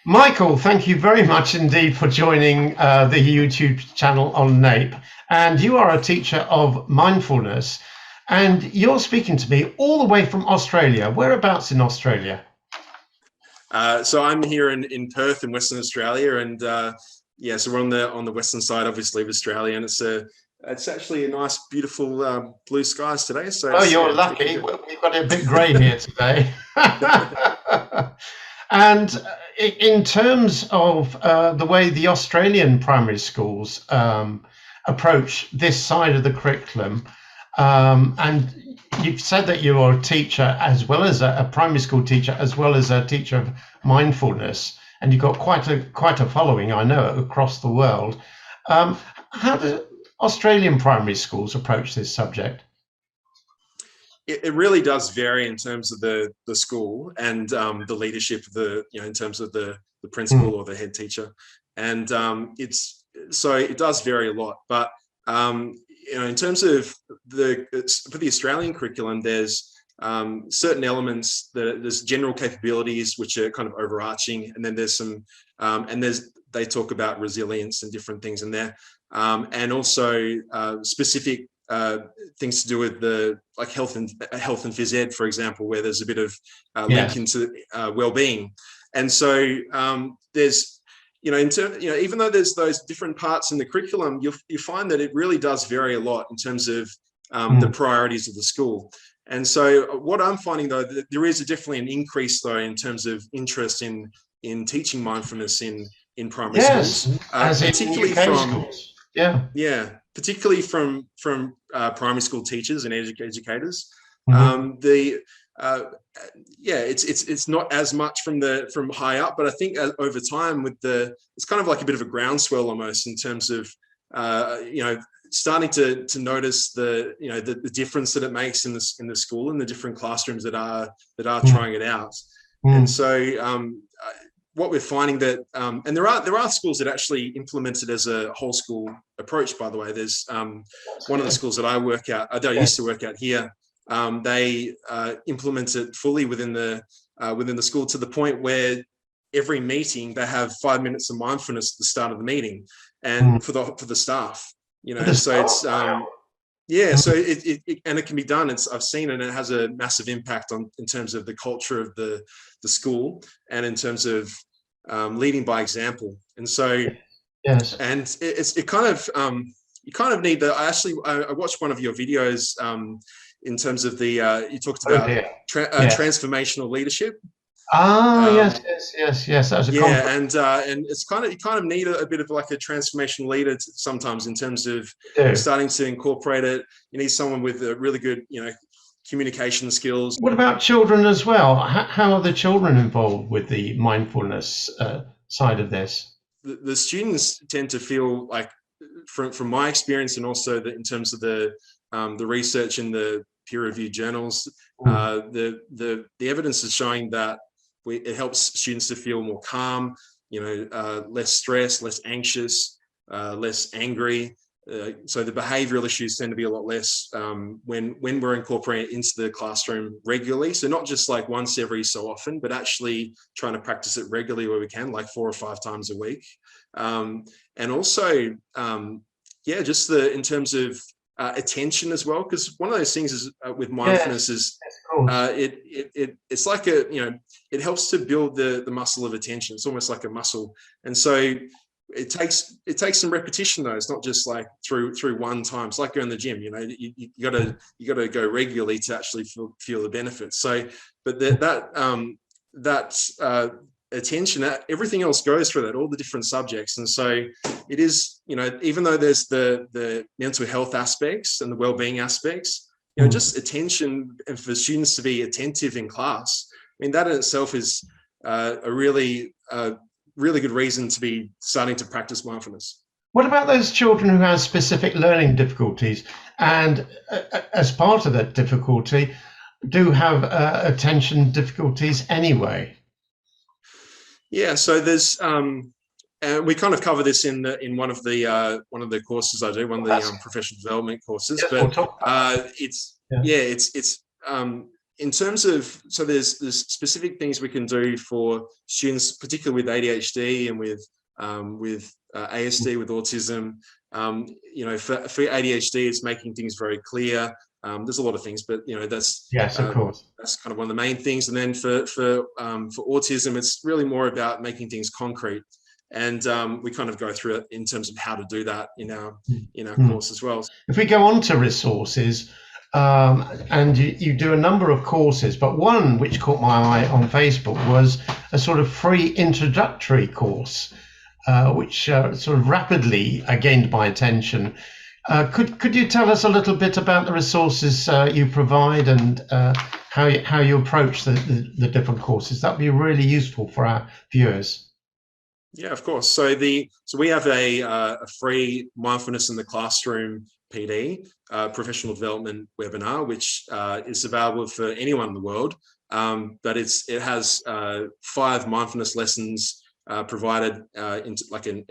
Michael, thank you very much indeed for joining the YouTube channel on NAPE. And you are a teacher of mindfulness, and you're speaking to me all the way from Australia. Whereabouts in Australia? So I'm here in Perth in Western Australia, and so we're on the western side, obviously, of Australia, and it's actually a nice, beautiful blue skies today. So you're lucky. We've got it a bit grey here today. And in terms of the way the Australian primary schools approach this side of the curriculum, and you've said that you are a teacher as well as a primary school teacher, as well as a teacher of mindfulness, and you've got quite a following, I know, across the world. How do Australian primary schools approach this subject? It really does vary in terms of the school and the leadership of in terms of the principal or the head teacher, and it does vary a lot. But in terms of for the Australian curriculum, there's certain elements there's general capabilities which are kind of overarching, and then there's some they talk about resilience and different things in there, and also specific things to do with the health and phys ed, for example, where there's a bit of link into well-being. And so there's even though there's those different parts in the curriculum, you find that it really does vary a lot in terms of the priorities of the school. And so what I'm finding, though, that there is definitely an increase, though, in terms of interest in teaching mindfulness in primary schools, particularly from schools. Particularly from primary school teachers and educators. It's not as much from high up, but I think over time it's kind of like a bit of a groundswell almost in terms of starting to notice the difference that it makes in the school and the different classrooms that are trying it out. And so what we're finding that, and there are schools that actually implement it as a whole school approach, by the way. There's one of the schools that I used to work at here. They implement it fully within the school, to the point where every meeting they have 5 minutes of mindfulness at the start of the meeting, and for the staff, so it's so it can be done. I've seen it, and it has a massive impact in terms of the culture of the school, and in terms of leading by example. And so and it kind of you kind of need I watched one of your videos in terms of you talked about transformational leadership. Yes. That was a conference. And it's you kind of need a bit of like a transformational leader sometimes, in terms of starting to incorporate it. You need someone with a really good, communication skills. What about children as well? How are the children involved with the mindfulness side of this? The students tend to feel like, from my experience, and also in terms of the research in the peer-reviewed journals, the evidence is showing that it helps students to feel more calm, less stressed, less anxious, less angry. So the behavioural issues tend to be a lot less when we're incorporating it into the classroom regularly. So not just like once every so often, but actually trying to practice it regularly where we can, like 4 or 5 times a week. And also, just in terms of attention as well, because one of those things is with mindfulness is it's like it helps to build the muscle of attention. It's almost like a muscle, and so it takes some repetition, though. It's not just like through one time. It's like going to the gym. You got to go regularly to actually feel the benefits. So, but that attention, everything else goes through that, all the different subjects. And so it is, even though there's the mental health aspects and the well-being aspects, just attention, and for students to be attentive in class, I mean, that in itself is a really good reason to be starting to practice mindfulness. What about those children who have specific learning difficulties, and as part of that difficulty do have attention difficulties anyway? Yeah, so there's And we kind of cover this in one of the courses I do, one of the professional development courses. Yes, but we'll talk about it's in terms of, so there's specific things we can do for students, particularly with ADHD and with ASD, with autism. For ADHD, it's making things very clear. There's a lot of things, but that's yes, of course. That's kind of one of the main things. And then for autism, it's really more about making things concrete. And we kind of go through it in terms of how to do that in our course as well. If we go on to resources, and you do a number of courses, but one which caught my eye on Facebook was a sort of free introductory course, which sort of rapidly gained my attention. Could you tell us a little bit about the resources you provide and how you approach the different courses? That would be really useful for our viewers. Yeah, of course. So we have a free Mindfulness in the Classroom PD, professional development webinar, which is available for anyone in the world. But it has 5 mindfulness lessons provided into like an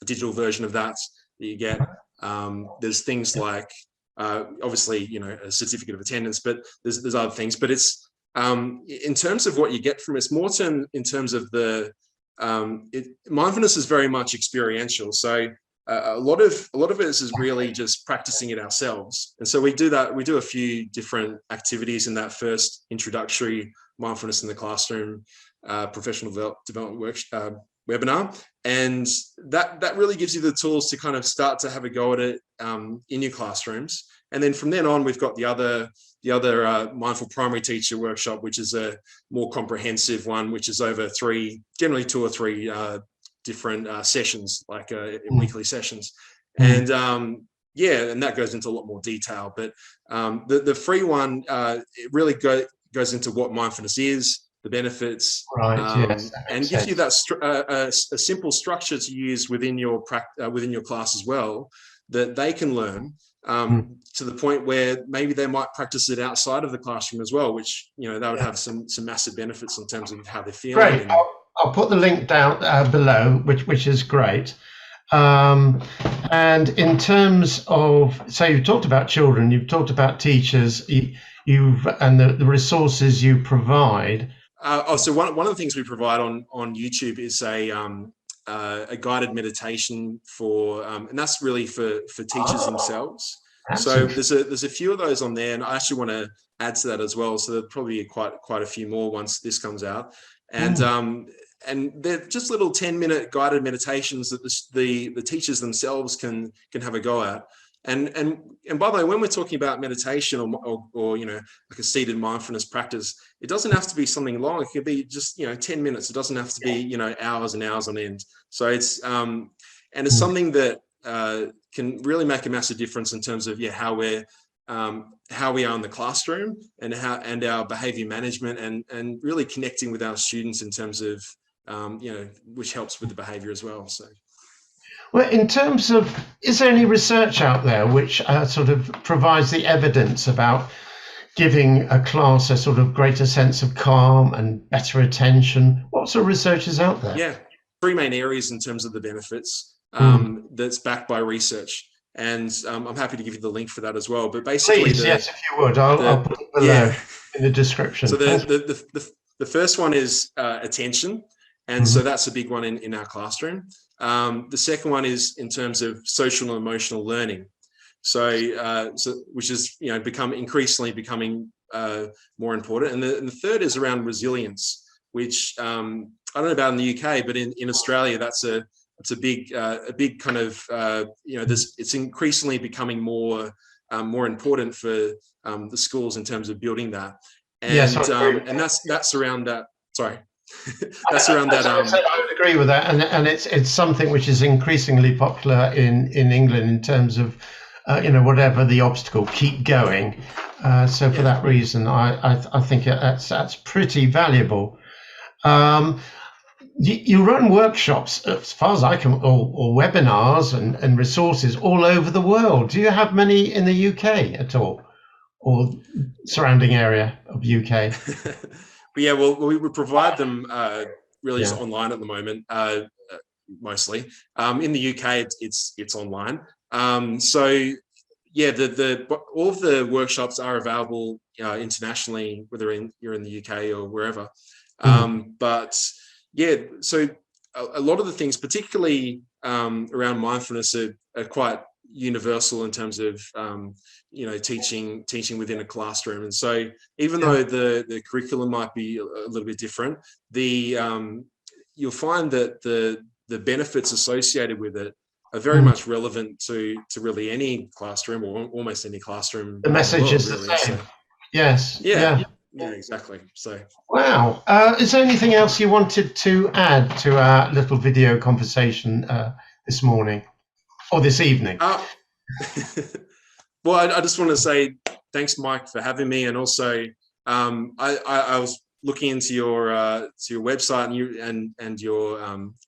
digital version of that you get. There's things like obviously a certificate of attendance, but there's other things. But it's in terms of what you get from it, it's more in terms of the mindfulness is very much experiential. So a lot of it is really just practicing it ourselves. And so we do that. We do a few different activities in that first introductory Mindfulness in the Classroom professional development webinar, and that really gives you the tools to kind of start to have a go at it in your classrooms. And then from then on, we've got the other Mindful Primary Teacher workshop, which is a more comprehensive one, which is over generally 2 or 3 different sessions, like weekly sessions. And and that goes into a lot more detail. But the free one, it really goes into what mindfulness is, the benefits, and gives you that a simple structure to use within your class as well, that they can learn to the point where maybe they might practice it outside of the classroom as well, which that would have some massive benefits in terms of how they're feeling. Great. I'll put the link down below, which is great. And in terms of, so you've talked about children, you've talked about teachers, and the resources you provide. So one of the things we provide on YouTube is a guided meditation for, and that's really for teachers themselves. Absolutely. So there's a few of those on there, and I actually want to add to that as well. So there'll probably be quite a few more once this comes out. And they're just little 10-minute guided meditations that the teachers themselves can have a go at. And by the way, when we're talking about meditation or like a seated mindfulness practice, it doesn't have to be something long. It could be just 10 minutes. It doesn't have to be hours and hours on end. So it's it's something that can really make a massive difference in terms of how we are in the classroom and our behavior management and really connecting with our students in terms of which helps with the behavior as well. So. Well, in terms of, is there any research out there which sort of provides the evidence about giving a class a sort of greater sense of calm and better attention? What sort of research is out there? Yeah, 3 main areas in terms of the benefits that's backed by research. And I'm happy to give you the link for that as well. But basically, please, yes, if you would, I'll put it below in the description. So the first one is attention. And so that's a big one in our classroom. The second one is in terms of social and emotional learning. So which is increasingly becoming more important. And the third is around resilience, which I don't know about in the UK, but in Australia, that's a big kind of it's increasingly becoming more important for the schools in terms of building that. And and that's around that. Sorry. That's around that. I would agree with that, and it's something which is increasingly popular in England in terms of whatever the obstacle, keep going. So for that reason, I think that's pretty valuable. You run workshops, as far as I can, or webinars and resources all over the world. Do you have many in the UK at all, or surrounding area of UK? But yeah, well, we provide them really just online at the moment, mostly. In the UK, it's online. So yeah, all of the workshops are available internationally, whether you're in the UK or wherever. But yeah, so a lot of the things, particularly around mindfulness, are quite universal in terms of teaching within a classroom. And so even though the curriculum might be a little bit different, you'll find that the benefits associated with it are very much relevant to really any classroom, or almost any classroom. The message is the really. same. So, yes. yeah, exactly. So wow. Is there anything else you wanted to add to our little video conversation this morning or this evening? Well, I just want to say thanks, Mike, for having me, and also I was looking into your website and your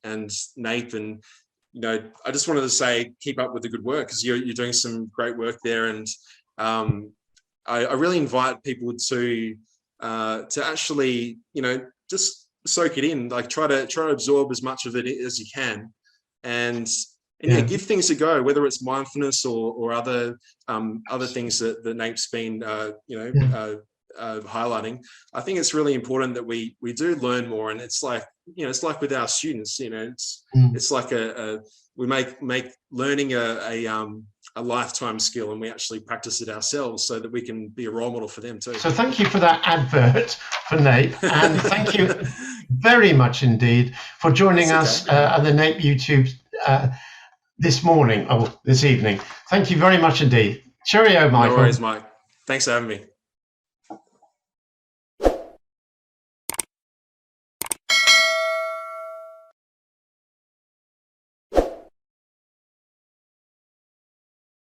and Nape, and I just wanted to say keep up with the good work, because you're doing some great work there, and I really invite people to actually just soak it in, like try to absorb as much of it as you can, and give things a go, whether it's mindfulness or other things that Nape's been highlighting. I think it's really important that we do learn more, and it's like with our students, it's like we make learning a lifetime skill, and we actually practice it ourselves so that we can be a role model for them too. So thank you for that advert for Nape, and thank you very much indeed for joining us at the Nape YouTube this morning, this evening. Thank you very much indeed. Cheerio, Michael. No worries, Mike. Thanks for having me.